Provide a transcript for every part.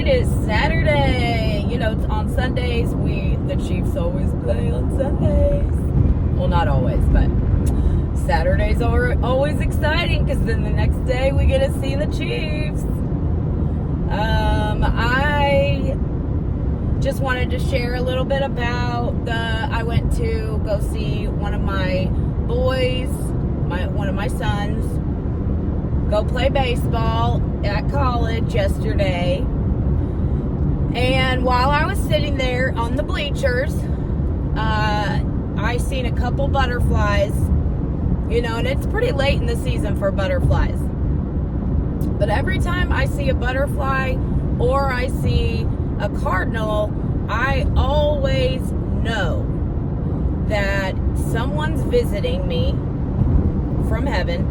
it is Saturday. You know, on Sundays, the Chiefs always play on Sundays. Well, not always, but Saturdays are always exciting because then the next day we get to see the Chiefs. I just wanted to share a little bit about I went to go see one of my boys, one of my sons, go play baseball at college yesterday. And while I was sitting there on the bleachers, I seen a couple butterflies, you know, and it's pretty late in the season for butterflies. But every time I see a butterfly or I see a cardinal, I always know that someone's visiting me from heaven,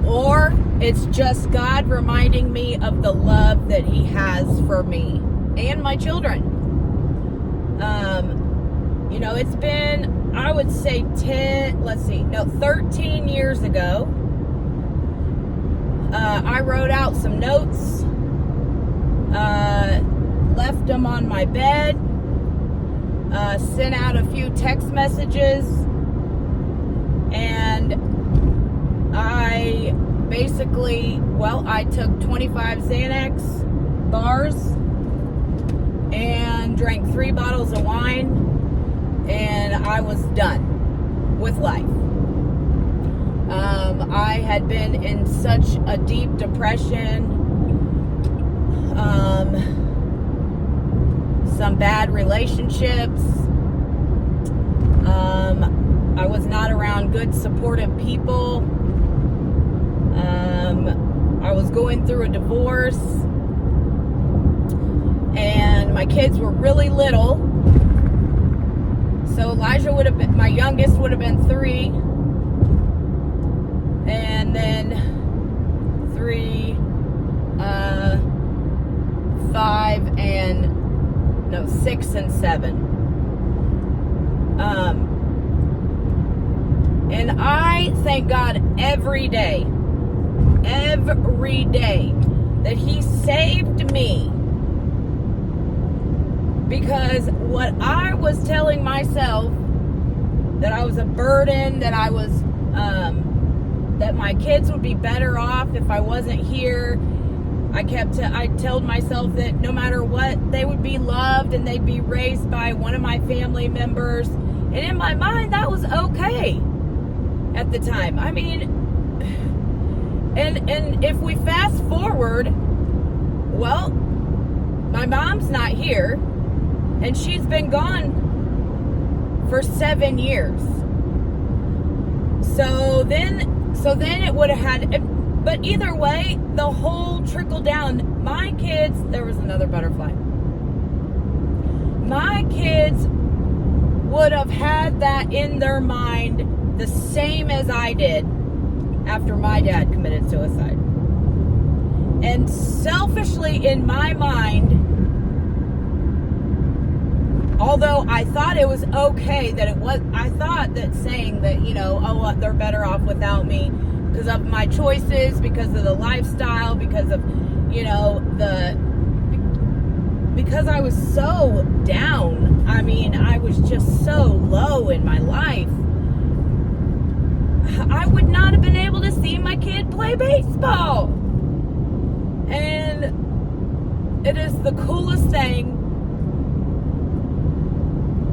or it's just God reminding me of the love that He has for me and my children. You know, it's been, I would say 13 years ago, I wrote out some notes, left them on my bed, sent out a few text messages, and I took 25 Xanax bars and drank 3 bottles of wine, and I was done with life. I had been in such a deep depression, some bad relationships. I was not around good, supportive people. I was going through a divorce, and my kids were really little. So Elijah my youngest would have been 3. And then 3, 5, and 6 and 7. And I thank God every day that He saved me, because what I was telling myself, that I was a burden, that I was that my kids would be better off if I wasn't here. I told myself that no matter what, they would be loved and they'd be raised by one of my family members. And in my mind, that was okay at the time. I mean, and if we fast forward, well, my mom's not here, and she's been gone for 7 years. So then it would have had, but either way, the whole trickle down. My kids, there was another butterfly. My kids would have had that in their mind the same as I did after my dad committed suicide. And selfishly in my mind, although I thought it was okay that I thought that saying that, you know, they're better off without me because of my choices, because of the lifestyle, because of, you know, because I was so down. I mean, I was just so low in my life. I would not have been able to see my kid play baseball. And it is the coolest thing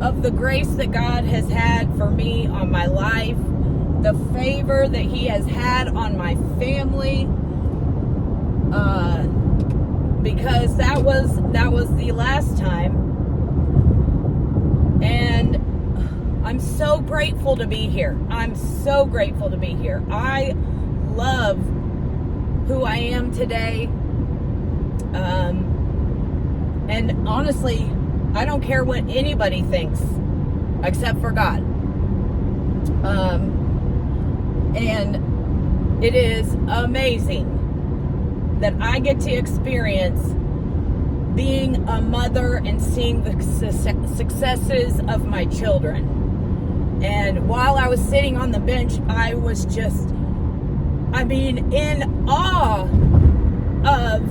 of the grace that God has had for me on my life, the favor that He has had on my family, because that was the last time. And I'm so grateful to be here. I'm so grateful to be here. I love who I am today. And honestly, I don't care what anybody thinks except for God. And it is amazing that I get to experience being a mother and seeing the successes of my children. And while I was sitting on the bench, I was just, in awe of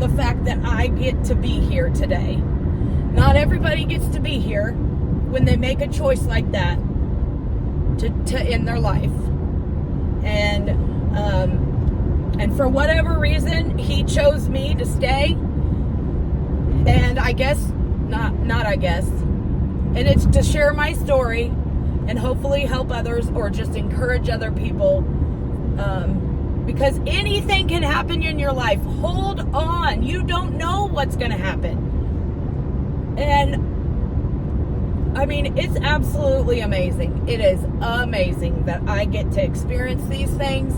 the fact that I get to be here today. Not everybody gets to be here when they make a choice like that to end their life. And for whatever reason, he chose me to stay. And I guess, not I guess. And it's to share my story and hopefully help others or just encourage other people. Because anything can happen in your life. Hold on. You don't know what's going to happen. And I mean, it's absolutely amazing. It is amazing that I get to experience these things.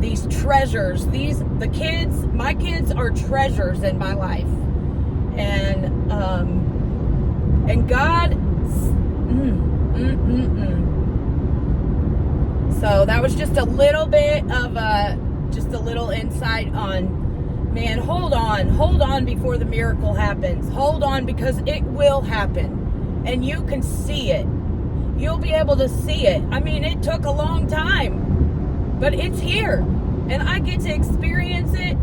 These treasures, my kids are treasures in my life. And God, So that was just a little bit of just a little insight on, man, hold on before the miracle happens. Hold on, because it will happen. And you can see it. You'll be able to see it. I mean, it took a long time, but it's here. And I get to experience it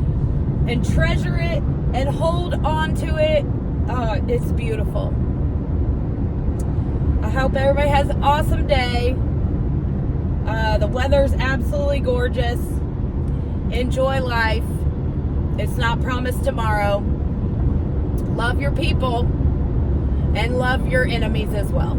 and treasure it and hold on to it. It's beautiful. I hope everybody has an awesome day. The weather's absolutely gorgeous. Enjoy life. It's not promised tomorrow. Love your people and love your enemies as well.